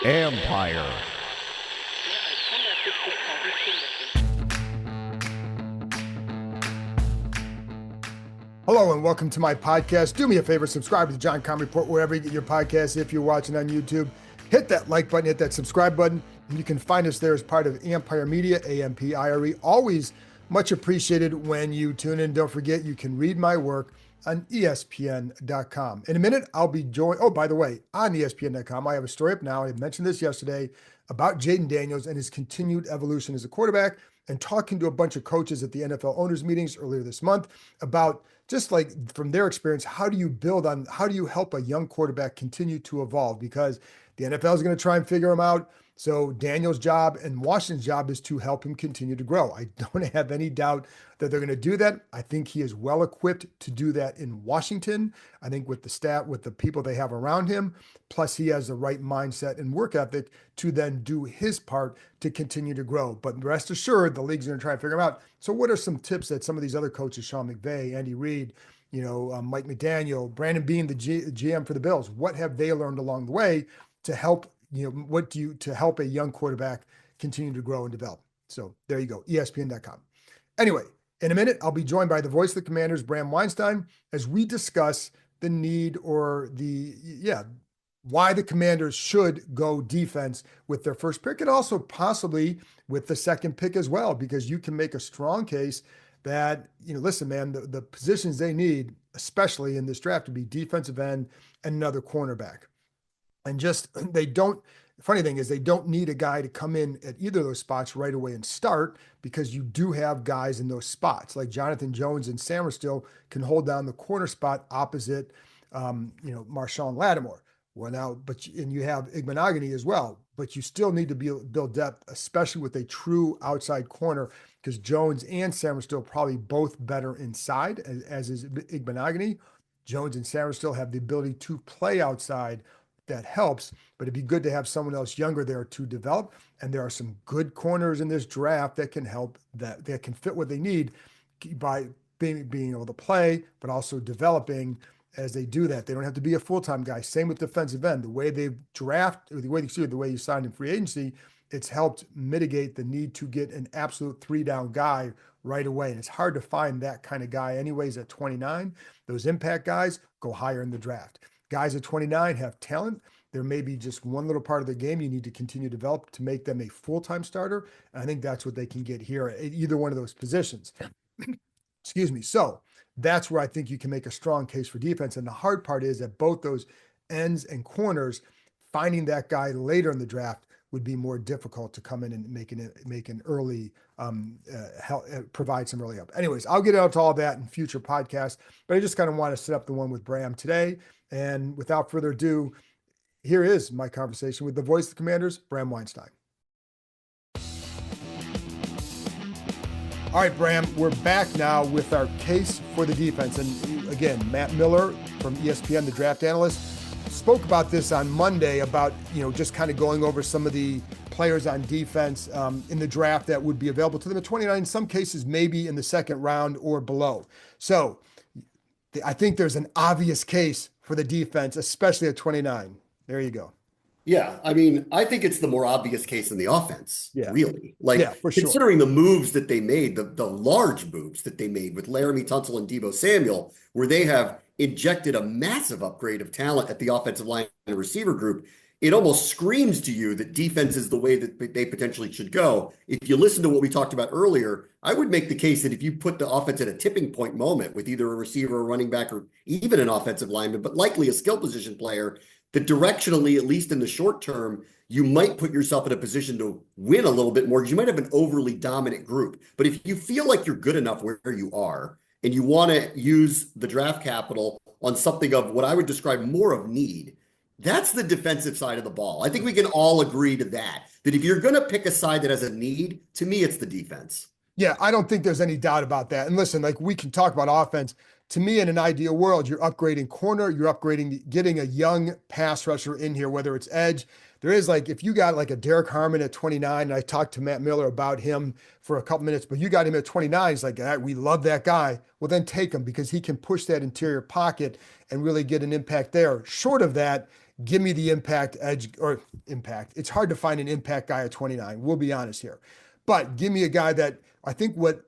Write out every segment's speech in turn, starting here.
Empire. Hello and welcome to my podcast. Do me a favor, subscribe to the John Comm Report wherever you get your podcasts. If you're watching on YouTube, hit that like button, hit that subscribe button, and you can find us there as part of Empire Media, AMPIRE. Always much appreciated when you tune in. Don't forget, you can read my work on ESPN.com. In a minute, I'll be joined. Oh, by the way, on ESPN.com, I have a story up now. I mentioned this yesterday about Jaden Daniels and his continued evolution as a quarterback, and talking to a bunch of coaches at the NFL owners meetings earlier this month about just like from their experience, how do you help a young quarterback continue to evolve? Because the NFL is going to try and figure him out. So Daniel's job and Washington's job is to help him continue to grow. I don't have any doubt that they're going to do that. I think he is well equipped to do that in Washington. I think with the staff, with the people they have around him, plus he has the right mindset and work ethic to then do his part to continue to grow. But rest assured, the league's going to try and figure him out. So what are some tips that some of these other coaches, Sean McVay, Andy Reid, Mike McDaniel, Brandon Beane, the GM for the Bills, what have they learned along the way to help to help a young quarterback continue to grow and develop? So there you go, ESPN.com. Anyway, in a minute, I'll be joined by the voice of the Commanders, Bram Weinstein, as we discuss the need or why the Commanders should go defense with their first pick, and also possibly with the second pick as well, because you can make a strong case that, listen, man, the positions they need, especially in this draft, would be defensive end and another cornerback. And funny thing is they don't need a guy to come in at either of those spots right away and start, because you do have guys in those spots like Jonathan Jones and Samerstill can hold down the corner spot opposite, Marshawn Lattimore. Well, now, and you have Igbenogany as well, but you still need to build depth, especially with a true outside corner, because Jones and Samerstill probably both better inside, as is Igbenogany. Jones and Samerstill have the ability to play outside. That helps, but it'd be good to have someone else younger there to develop. And there are some good corners in this draft that can help, that can fit what they need by being able to play, but also developing as they do that. They don't have to be a full-time guy. Same with defensive end. The way they the way you signed in free agency, it's helped mitigate the need to get an absolute 3-down guy right away. And it's hard to find that kind of guy anyways at 29. Those impact guys go higher in the draft. Guys at 29 have talent. There may be just one little part of the game you need to continue to develop to make them a full-time starter. And I think that's what they can get here at either one of those positions. Excuse me. So that's where I think you can make a strong case for defense. And the hard part is that both those ends and corners, finding that guy later in the draft would be more difficult to come in and make an early, provide some early help. Anyways, I'll get out to all that in future podcasts, but I just kind of want to set up the one with Bram today. And without further ado, here is my conversation with the voice of the Commanders, Bram Weinstein. All right, Bram, we're back now with our case for the defense. And again, Matt Miller from ESPN, the draft analyst, spoke about this on Monday about, just kind of going over some of the players on defense in the draft that would be available to them at 29, in some cases, maybe in the second round or below. So I think there's an obvious case for the defense, especially at 29. There you go. Yeah, I mean, I think it's the more obvious case in the offense, really. For sure. Considering the moves that they made, the large moves that they made with Laramie Tunsil and Deebo Samuel, where they have injected a massive upgrade of talent at the offensive line and receiver group, it almost screams to you that defense is the way that they potentially should go. If you listen to what we talked about earlier, I would make the case that if you put the offense at a tipping point moment with either a receiver, a running back, or even an offensive lineman, but likely a skill position player, that directionally, at least in the short term, you might put yourself in a position to win a little bit more because you might have an overly dominant group. But if you feel like you're good enough where you are and you want to use the draft capital on something of what I would describe more of need, that's the defensive side of the ball. I think we can all agree to that if you're going to pick a side that has a need, to me, it's the defense. Yeah, I don't think there's any doubt about that. And listen, like we can talk about offense to me, in an ideal world, you're upgrading corner, you're upgrading, getting a young pass rusher in here, whether it's edge. There is like, if you got like a Derek Harmon at 29, and I talked to Matt Miller about him for a couple minutes, but you got him at 29, he's like, "Ah, we love that guy." Well, then take him because he can push that interior pocket and really get an impact there. Short of that, give me the impact edge or impact. It's hard to find an impact guy at 29. We'll be honest here. But give me a guy that I think what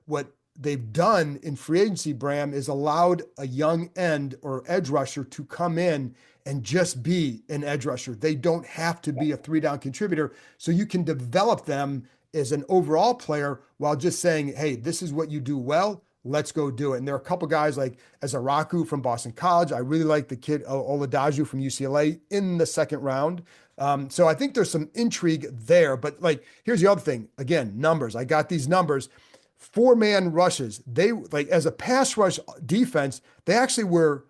they've done in free agency, Bram, is allowed a young end or edge rusher to come in and just be an edge rusher. They don't have to be a three down contributor. So you can develop them as an overall player while just saying, hey, this is what you do well. Let's go do it. And there are a couple guys like Ezaraku from Boston College. I really like the kid Oladaju from UCLA in the second round. So I think there's some intrigue there. But like, here's the other thing. Again, numbers. I got these numbers. Four-man rushes. They like as a pass rush defense, they actually were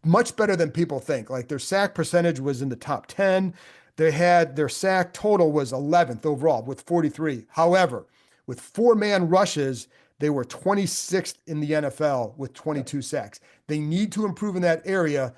much better than people think. Like their sack percentage was in the top 10. They had their sack total was 11th overall with 43. However, with four-man rushes, they were 26th in the NFL with 22 sacks. They need to improve in that area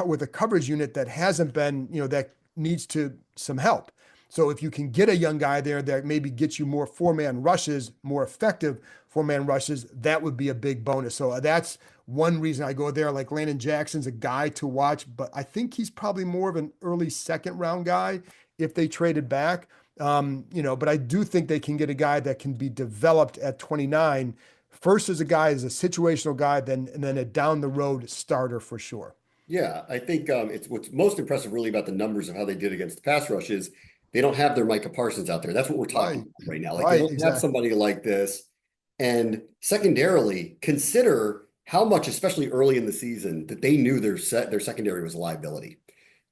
with a coverage unit that hasn't been, that needs to some help. So if you can get a young guy there that maybe gets you more four-man rushes, more effective four-man rushes, that would be a big bonus. So that's one reason I go there. Like Landon Jackson's a guy to watch, but I think he's probably more of an early second round guy if they traded back. But I do think they can get a guy that can be developed at 29. First as a guy, as a situational guy, and then a down the road starter for sure. Yeah, I think it's what's most impressive really about the numbers of how they did against the pass rush is they don't have their Micah Parsons out there. That's what we're talking Right. about right now. Like they Right. don't have Exactly. somebody like this. And secondarily, consider how much, especially early in the season, that they knew their secondary was a liability.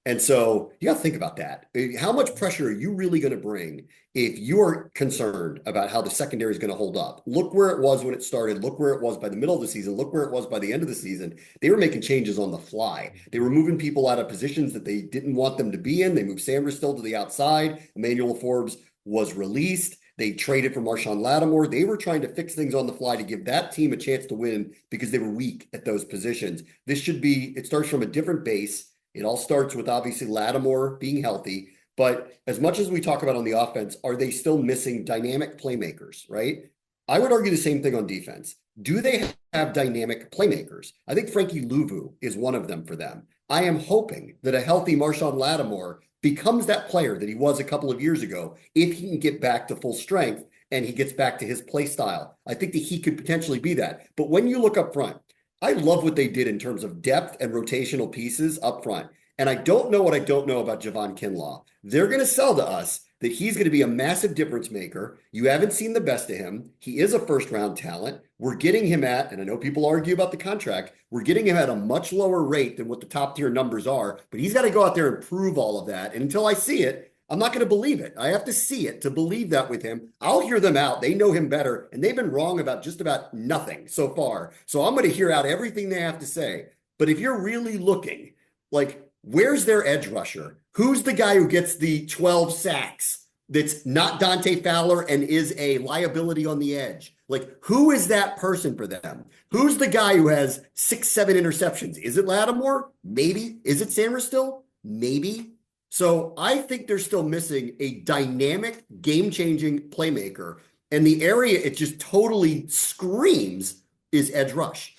And so you got to think about that. How much pressure are you really going to bring if you're concerned about how the secondary is going to hold up? Look where it was when it started. Look where it was by the middle of the season. Look where it was by the end of the season. They were making changes on the fly. They were moving people out of positions that they didn't want them to be in. They moved Sanders still to the outside. Emmanuel Forbes was released. They traded for Marshawn Lattimore. They were trying to fix things on the fly to give that team a chance to win because they were weak at those positions. It starts from a different base. It all starts with obviously Lattimore being healthy. But as much as we talk about on the offense, are they still missing dynamic playmakers, right? I would argue the same thing on defense. Do they have dynamic playmakers? I think Frankie Louvu is one of them for them. I am hoping that a healthy Marshawn Lattimore becomes that player that he was a couple of years ago if he can get back to full strength and he gets back to his play style. I think that he could potentially be that. But when you look up front, I love what they did in terms of depth and rotational pieces up front. And I don't know what I don't know about Javon Kinlaw. They're going to sell to us that he's going to be a massive difference maker. You haven't seen the best of him. He is a first round talent. We're getting him at, and I know people argue about the contract, we're getting him at a much lower rate than what the top tier numbers are, but he's got to go out there and prove all of that. And until I see it, I'm not going to believe it. I have to see it to believe that with him. I'll hear them out. They know him better, and they've been wrong about just about nothing so far. So I'm going to hear out everything they have to say. But if you're really looking, like, where's their edge rusher? Who's the guy who gets the 12 sacks that's not Dante Fowler and is a liability on the edge? Like, who is that person for them? Who's the guy who has 6, 7 interceptions? Is it Lattimore? Maybe. Is it Sanders still? Maybe. So I think they're still missing a dynamic, game-changing playmaker. And the area it just totally screams is edge rush.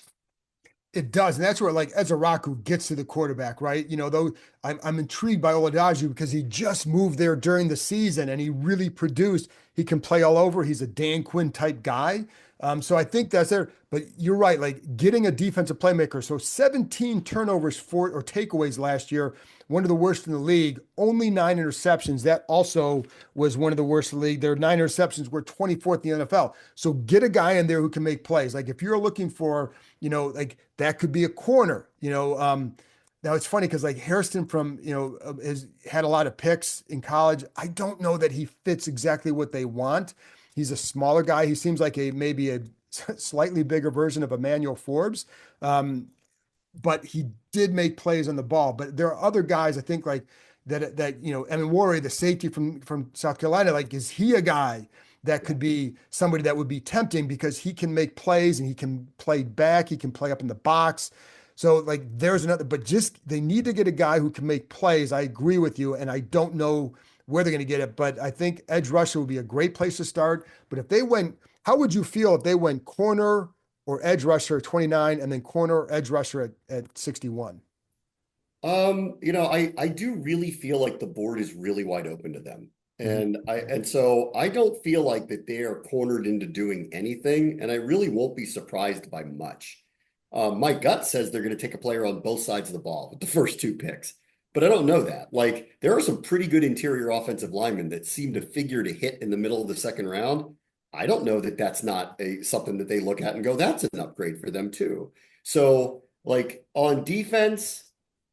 It does, and that's where like Ezaraku gets to the quarterback, right? Though I'm intrigued by Oladaju because he just moved there during the season and he really produced. He can play all over. He's a Dan Quinn type guy. So I think that's there. But you're right, like getting a defensive playmaker. So 17 turnovers or takeaways last year, one of the worst in the league. Only 9 interceptions. That also was one of the worst in the league. Their 9 interceptions were 24th in the NFL. So get a guy in there who can make plays. Like if you're looking for, like that could be a corner. Now it's funny because like Hairston has had a lot of picks in college. I don't know that he fits exactly what they want. He's a smaller guy. He seems like maybe a slightly bigger version of Emmanuel Forbes. But he did make plays on the ball. But there are other guys I think like that Emin Warrior, the safety from South Carolina, like is he a guy that could be somebody that would be tempting because he can make plays and he can play back, he can play up in the box. So like there's another, but just they need to get a guy who can make plays. I agree with you, and I don't know where they're going to get it, but I think edge rusher would be a great place to start. But if they went, how would you feel if they went corner or edge rusher at 29 and then corner or edge rusher at 61? I do really feel like the board is really wide open to them. Mhm. And so I don't feel like that they are cornered into doing anything, and I really won't be surprised by much. My gut says they're going to take a player on both sides of the ball with the first two picks, but I don't know that. Like there are some pretty good interior offensive linemen that seem to figure to hit in the middle of the second round. I don't know that that's not something that they look at and go, that's an upgrade for them too. So like on defense,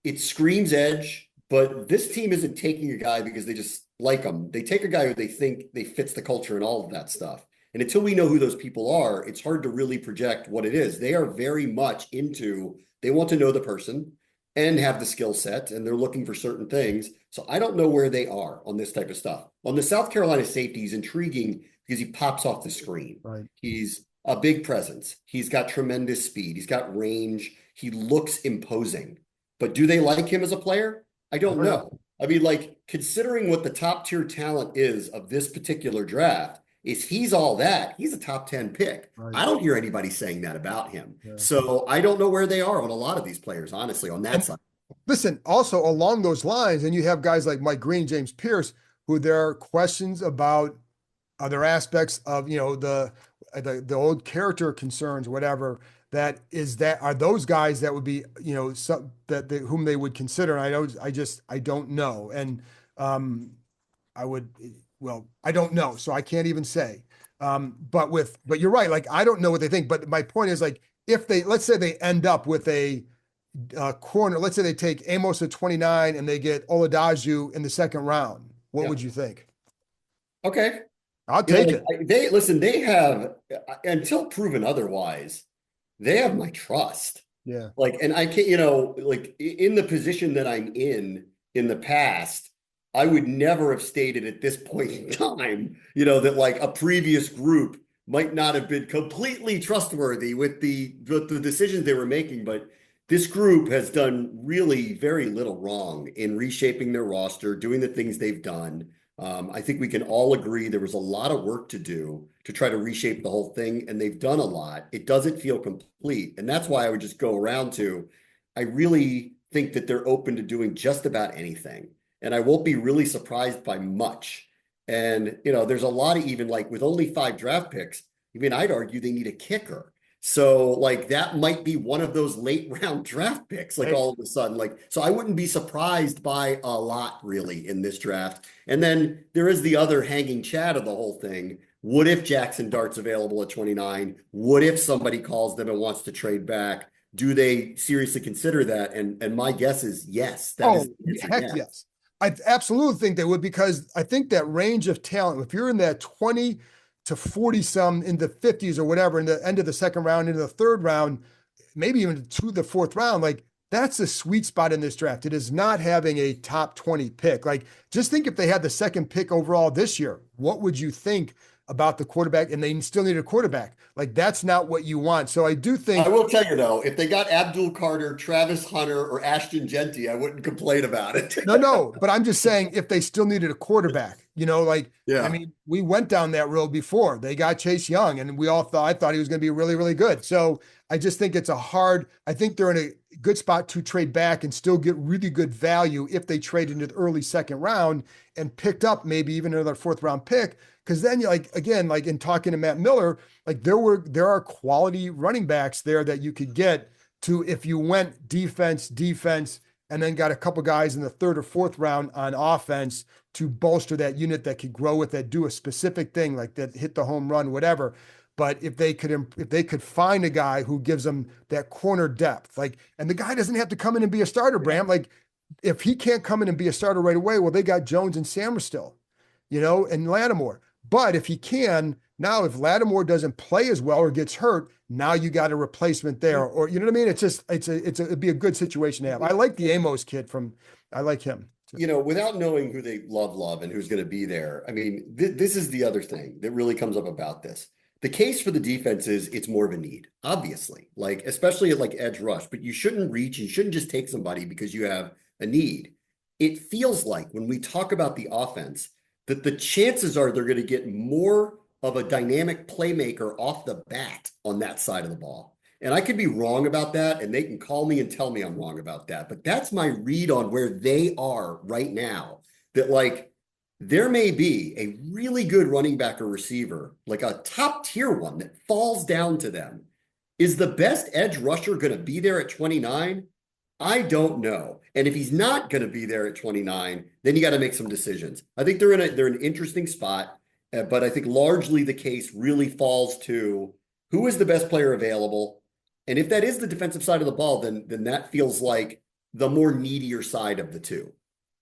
it screams edge, but this team isn't taking a guy because they just like him. They take a guy who they think they fits the culture and all of that stuff. And until we know who those people are, it's hard to really project what it is. They are very much into, they want to know the person and have the skill set, and they're looking for certain things. So I don't know where they are on this type of stuff. On the South Carolina safety, he's intriguing because he pops off the screen. Right. He's a big presence. He's got tremendous speed. He's got range. He looks imposing. But do they like him as a player? I don't know. I mean, like, considering what the top tier talent is of this particular draft, is he's all that. He's a top 10 pick. Right. I don't hear anybody saying that about him. Yeah. So I don't know where they are on a lot of these players, honestly, on that side. Listen, also along those lines, and you have guys like Mike Green, James Pierce, who there are questions about other aspects of, the old character concerns, whatever. That are those guys that would be, some that whom they would consider. And I don't know. And I would, well, I don't know. So I can't even say. But you're right. Like, I don't know what they think. But my point is, like, if let's say they end up with a corner, let's say they take Amos at 29 and they get Oladaju in the second round, what would you think? Okay. I'll take it. They have, until proven otherwise, they have my trust. Yeah. Like, and I can't, like in the position that I'm in the past, I would never have stated at this point in time, that like a previous group might not have been completely trustworthy with the decisions they were making. But this group has done really very little wrong in reshaping their roster, doing the things they've done. I think we can all agree there was a lot of work to do to try to reshape the whole thing, and they've done a lot. It doesn't feel complete, and that's why I would just go around to, I really think that they're open to doing just about anything, and I won't be really surprised by much. And, there's a lot of, even like with only 5 draft picks, I'd argue they need a kicker. So like that might be one of those late round draft picks, like all of a sudden, like, so I wouldn't be surprised by a lot really in this draft. And then there is the other hanging chat of the whole thing. What if Jackson Dart's available at 29? What if somebody calls them and wants to trade back? Do they seriously consider that? And my guess is yes. Heck yes. I absolutely think they would, because I think that range of talent, if you're in that 20 to 40 some in the 50s or whatever, in the end of the second round, into the third round, maybe even to the fourth round, like that's a sweet spot in this draft. It is not having a top 20 pick. Like, just think if they had the second pick overall this year, what would you think about the quarterback? And they still need a quarterback. Like, that's not what you want. So I do think, I will tell you though, if they got Abdul Carter, Travis Hunter, or Ashton Genty, I wouldn't complain about it. no, but I'm just saying, if they still needed a quarterback, I mean, we went down that road before. They got Chase Young, and I thought he was going to be really, really good. So I just think I think they're in a good spot to trade back and still get really good value if they trade into the early second round and picked up maybe even another fourth round pick. Because then, like, again, like in talking to Matt Miller, like there are quality running backs there that you could get to if you went defense, and then got a couple guys in the third or fourth round on offense to bolster that unit that could grow with that, do a specific thing like that, hit the home run, whatever. But if they could find a guy who gives them that corner depth, like, and the guy doesn't have to come in and be a starter, Bram. Like, if he can't come in and be a starter right away, well, they got Jones and Sammer still, and Lattimore. But if he can, now if Lattimore doesn't play as well or gets hurt, now you got a replacement there, or you know what I mean? It'd be a good situation to have. I like the Amos kid I like him. without knowing who they love and who's going to be there, I mean, this is the other thing that really comes up about this. The case for the defense is it's more of a need, obviously, like especially at like edge rush, but you shouldn't reach, you shouldn't just take somebody because you have a need. It feels like when we talk about the offense, that the chances are they're going to get more of a dynamic playmaker off the bat on that side of the ball. And I could be wrong about that, and they can call me and tell me I'm wrong about that. But that's my read on where they are right now. That like there may be a really good running back or receiver, like a top tier one that falls down to them. Is the best edge rusher going to be there at 29? I don't know. And if he's not going to be there at 29, then you got to make some decisions. I think they're an interesting spot, but I think largely the case really falls to who is the best player available. And if that is the defensive side of the ball, then that feels like the more needier side of the two.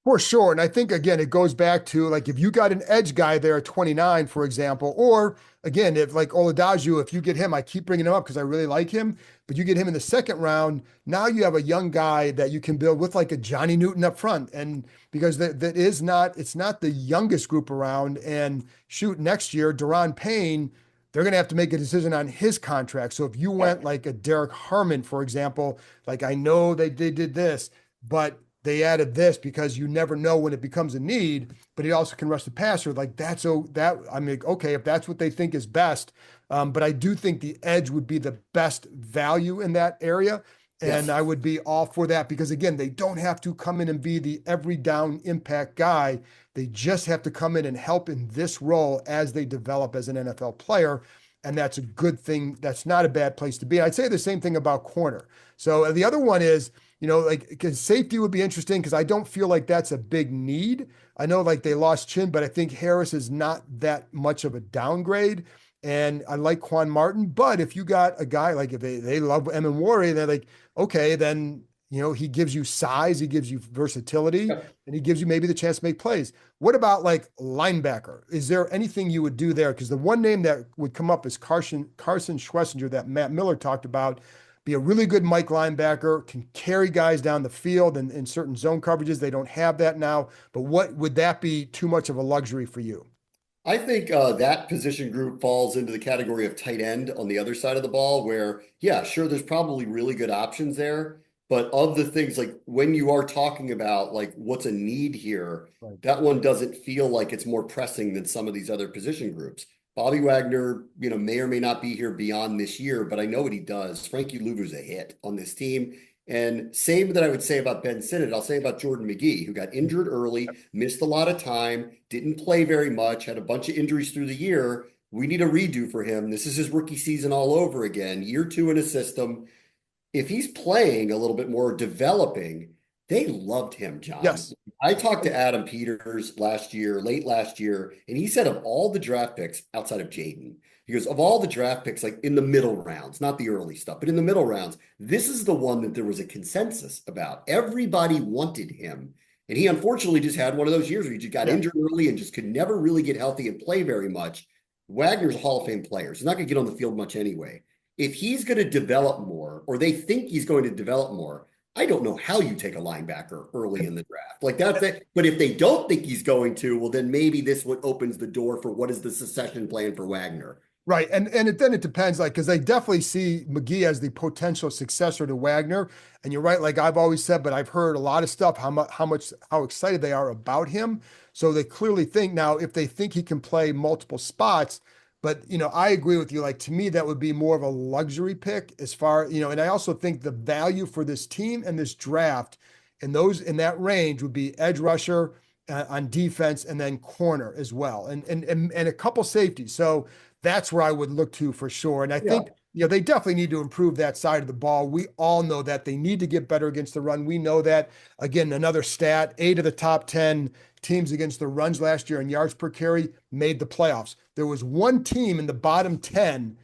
For sure. And I think, again, it goes back to like if you got an edge guy there at 29, for example, or again, if like Oladaju, if you get him, I keep bringing him up because I really like him, but you get him in the second round, now you have a young guy that you can build with like a Johnny Newton up front. And because that is not, it's not the youngest group around. And shoot, next year, Deron Payne, they're going to have to make a decision on his contract. So if you went like a Derek Harmon, for example, like I know they did this, but they added this because you never know when it becomes a need, but he also can rush the passer. Like I mean, okay, if that's what they think is best. But I do think the edge would be the best value in that area. And Yes. I would be all for that because again, they don't have to come in and be the every down impact guy. They just have to come in and help in this role as they develop as an NFL player. And that's a good thing. That's not a bad place to be. I'd say the same thing about corner. So the other one is, like, because safety would be interesting because I don't feel like that's a big need. I know like they lost Chin, but I think Harris is not that much of a downgrade. And I like Quan Martin, but if you got a guy like if they love Emin Wari, they're like, okay, then he gives you size, he gives you versatility, and he gives you maybe the chance to make plays. What about like linebacker? Is there anything you would do there? Because the one name that would come up is Carson Schlesinger that Matt Miller talked about. Be a really good Mike linebacker, can carry guys down the field and in certain zone coverages. They don't have that now. But what would that be too much of a luxury for you? I think that position group falls into the category of tight end on the other side of the ball, where, yeah, sure, there's probably really good options there. But of the things, like when you are talking about like what's a need here, Right. that one doesn't feel like it's more pressing than some of these other position groups. Bobby Wagner, may or may not be here beyond this year, but I know what he does. Frankie Louvu's a hit on this team. And same that I would say about Ben Sinnott, I'll say about Jordan McGee, who got injured early, missed a lot of time, didn't play very much, had a bunch of injuries through the year. We need a redo for him. This is his rookie season all over again, year two in a system. If he's playing a little bit more, developing, they loved him, John. Yes. I talked to Adam Peters late last year, and he said of all the draft picks outside of Jaden, he goes, of all the draft picks, like in the middle rounds, not the early stuff, but in the middle rounds, this is the one that there was a consensus about. Everybody wanted him. And he unfortunately just had one of those years where he just got injured early and just could never really get healthy and play very much. Wagner's a Hall of Fame player. He's not going to get on the field much anyway. If he's going to develop more, or they think he's going to develop more, I don't know how you take a linebacker early in the draft. Like that's it. But if they don't think he's going to, well, then maybe this what opens the door for what is the succession plan for Wagner. Right. And then it depends, like, because they definitely see McGee as the potential successor to Wagner. And you're right, like I've always said, but I've heard a lot of stuff, how excited they are about him. So they clearly think now if they think he can play multiple spots, but I agree with you. Like to me, that would be more of a luxury pick as far, and I also think the value for this team and this draft and those in that range would be edge rusher on defense and then corner as well. And a couple safeties. So that's where I would look to for sure. And I think, they definitely need to improve that side of the ball. We all know that they need to get better against the run. We know that. Again, another stat, 8 of the top 10 teams against the runs last year in yards per carry made the playoffs. There was one team in the bottom 10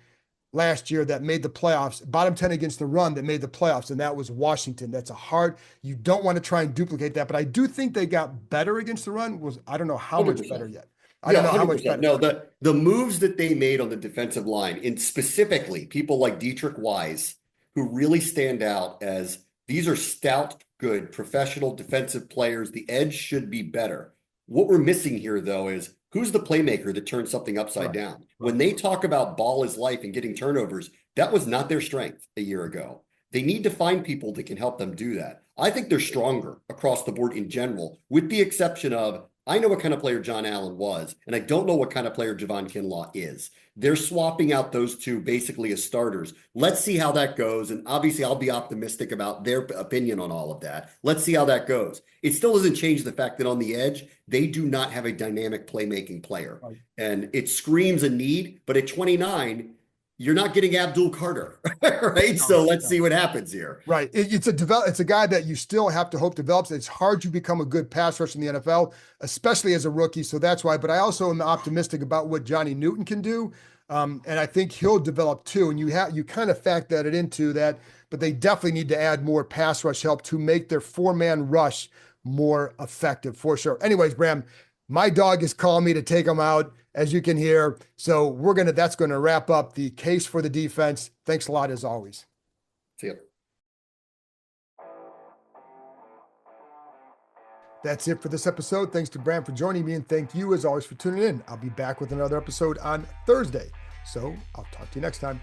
last year that made the playoffs, bottom 10 against the run that made the playoffs, and that was Washington. That's you don't want to try and duplicate that, but I do think they got better against the run. I don't know how 100%. much better yet. I don't know how much better. No, the moves that they made on the defensive line, and specifically people like Dietrich Wise, who really stand out as these are stout good professional defensive players. The edge should be better. What we're missing here, though, is who's the playmaker that turns something upside down? When they talk about ball is life and getting turnovers, that was not their strength a year ago. They need to find people that can help them do that. I think they're stronger across the board in general, with the exception of I know what kind of player John Allen was, and I don't know what kind of player Javon Kinlaw is. They're swapping out those two basically as starters. Let's see how that goes. And obviously, I'll be optimistic about their opinion on all of that. Let's see how that goes. It still doesn't change the fact that on the edge, they do not have a dynamic playmaking player. Right. And it screams a need, but at 29, you're not getting Abdul Carter, right? So let's see what happens here. Right. It's a guy that you still have to hope develops. It's hard to become a good pass rusher in the NFL, especially as a rookie. So that's why. But I also am optimistic about what Johnny Newton can do, and I think he'll develop too. And you kind of factor that into that. But they definitely need to add more pass rush help to make their 4-man rush more effective for sure. Anyways, Bram, my dog is calling me to take him out, as you can hear. So that's gonna wrap up the case for the defense. Thanks a lot as always. See ya. That's it for this episode. Thanks to Bram for joining me, and thank you as always for tuning in. I'll be back with another episode on Thursday. So I'll talk to you next time.